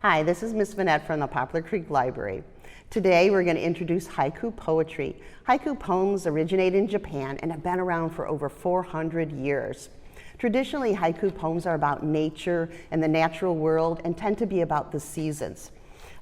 Hi, this is Miss Vynette from the Poplar Creek Library. Today we're going to introduce haiku poetry. Haiku poems originate in Japan and have been around for over 400 years. Traditionally, haiku poems are about nature and the natural world and tend to be about the seasons.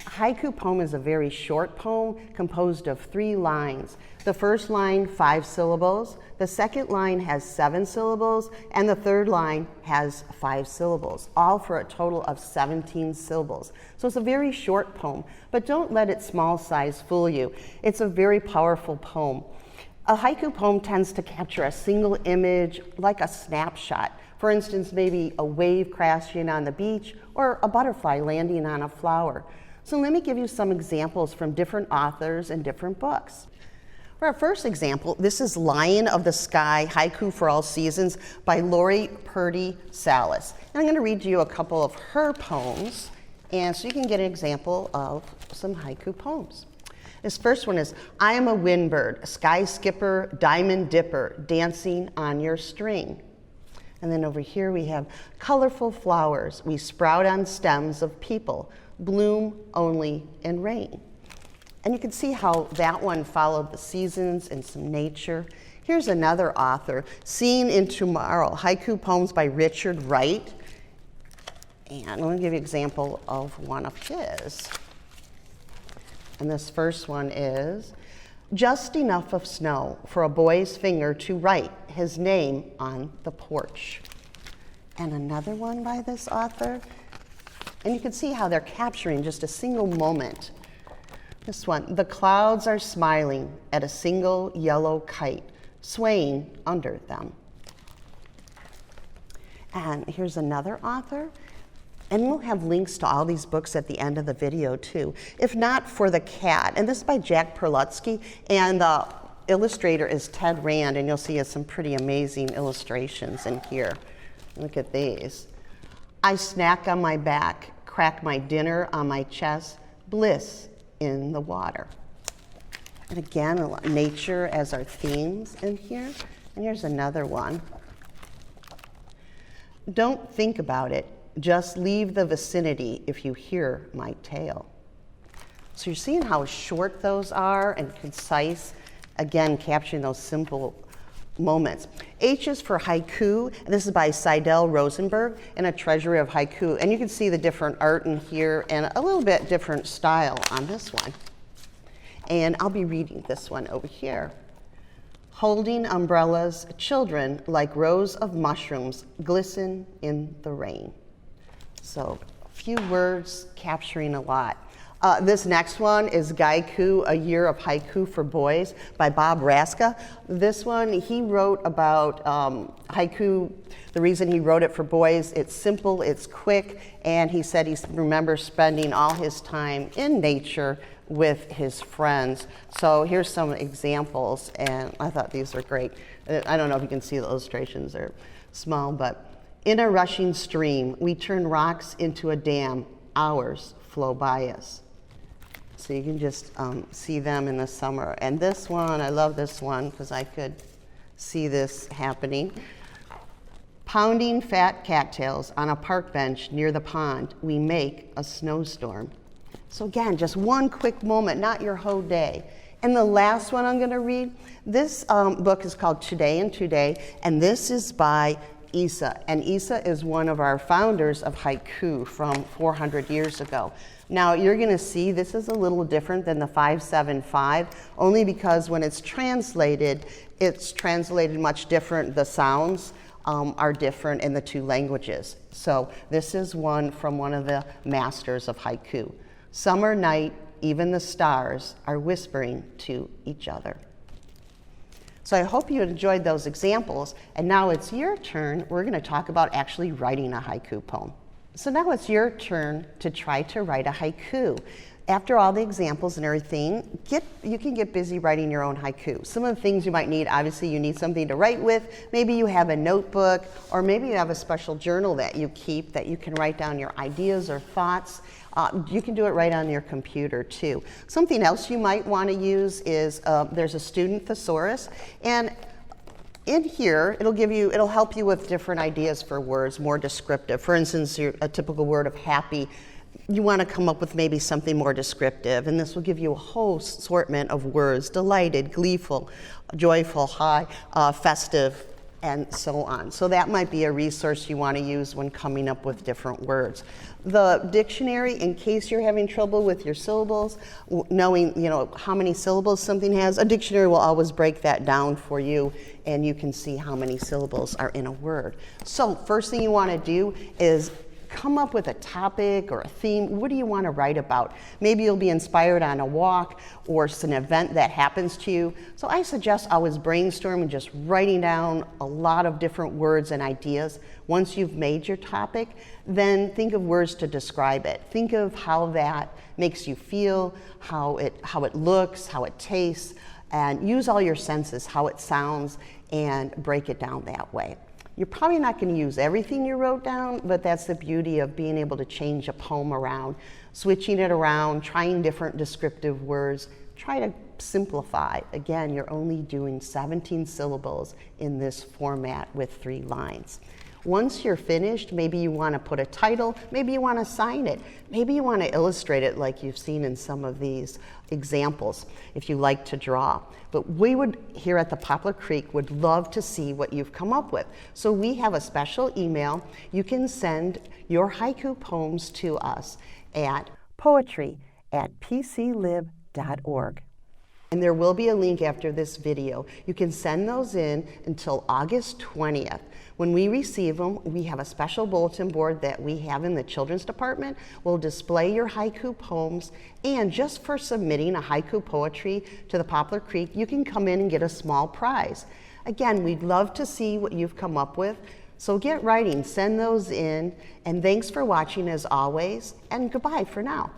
A haiku poem is a very short poem composed of 3 lines. The first line, 5 syllables. The second line has 7 syllables, and the third line has 5 syllables, all for a total of 17 syllables. So it's a very short poem, but don't let its small size fool you. It's a very powerful poem. A haiku poem tends to capture a single image, like a snapshot. For instance, maybe a wave crashing on the beach or a butterfly landing on a flower. So let me give you some examples from different authors and different books. For our first example, this is Lion of the Sky, Haiku for All Seasons by Lori Purdy Salas. And I'm going to read to you a couple of her poems, and so you can get an example of some haiku poems. This first one is, I am a windbird, a sky skipper, diamond dipper, dancing on your string. And then over here we have colorful flowers. We sprout on stems of people, bloom only in rain. And you can see how that one followed the seasons and some nature. Here's another author, Seeing in Tomorrow, haiku poems by Richard Wright. And I'm going to give you an example of one of his. And this first one is, just enough of snow for a boy's finger to write his name on the porch. And another one by this author. And you can see how they're capturing just a single moment. This one, the clouds are smiling at a single yellow kite swaying under them. And here's another author. And we'll have links to all these books at the end of the video too, if not for The Cat. And this is by Jack Perlutsky, and the illustrator is Ted Rand, and you'll see some pretty amazing illustrations in here. Look at these. I snack on my back, crack my dinner on my chest, bliss in the water. And again, nature as our themes in here. And here's another one. Don't think about it, just leave the vicinity if you hear my tale. So you're seeing how short those are and concise, again, capturing those simple moments. H is for haiku, and this is by Seidel Rosenberg in A Treasury of Haiku. And you can see the different art in here and a little bit different style on this one. And I'll be reading this one over here. Holding umbrellas, children like rows of mushrooms glisten in the rain. So a few words capturing a lot. This next one is Gaiku, A Year of Haiku for Boys by Bob Raska. This one, he wrote about haiku. The reason he wrote it for boys, it's simple, it's quick, and he said he remembers spending all his time in nature with his friends. So here's some examples, and I thought these were great. I don't know if you can see the illustrations, they're small, but in a rushing stream, we turn rocks into a dam, hours flow by us. So you can just see them in the summer. And this one, I love this one because I could see this happening. Pounding fat cattails on a park bench near the pond, we make a snowstorm. So again, just one quick moment, not your whole day. And the last one I'm going to read, this book is called Today and Today, and this is by Isa. And Isa is one of our founders of haiku from 400 years ago. Now you're going to see this is a little different than the 575, only because when it's translated much different. The sounds are different in the 2 languages. So this is one from one of the masters of haiku. Summer night, even the stars are whispering to each other. So I hope you enjoyed those examples, and now it's your turn. We're going to talk about actually writing a haiku poem. So now it's your turn to try to write a haiku. After all the examples and everything, you can get busy writing your own haiku. Some of the things you might need, obviously you need something to write with. Maybe you have a notebook, or maybe you have a special journal that you keep that you can write down your ideas or thoughts. You can do it right on your computer too. Something else you might want to use is there's a student thesaurus, and in here it'll help you with different ideas for words, more descriptive. For instance, a typical word of happy you want to come up with maybe something more descriptive, and this will give you a whole assortment of words: delighted, gleeful, joyful, high, festive, and so on. So that might be a resource you want to use when coming up with different words. The dictionary, in case you're having trouble with your syllables, knowing how many syllables something has, a dictionary will always break that down for you, and you can see how many syllables are in a word. So first thing you want to do is come up with a topic or a theme. What do you want to write about? Maybe you'll be inspired on a walk, or it's an event that happens to you. So I suggest always brainstorming, just writing down a lot of different words and ideas. Once you've made your topic, then think of words to describe it. Think of how that makes you feel, how it looks, how it tastes, and use all your senses, how it sounds, and break it down that way. You're probably not going to use everything you wrote down, but that's the beauty of being able to change a poem around, switching it around, trying different descriptive words. Try to simplify. Again, you're only doing 17 syllables in this format with 3 lines. Once you're finished, maybe you want to put a title, maybe you want to sign it, maybe you want to illustrate it like you've seen in some of these examples if you like to draw. But we would, here at the Poplar Creek, would love to see what you've come up with. So we have a special email. You can send your haiku poems to us at poetry@pclib.org. And there will be a link after this video. You can send those in until August 20th. When we receive them, we have a special bulletin board that we have in the children's department. We'll display your haiku poems, and just for submitting a haiku poetry to the Poplar Creek, you can come in and get a small prize. Again, we'd love to see what you've come up with. So get writing, send those in, and thanks for watching as always, and goodbye for now.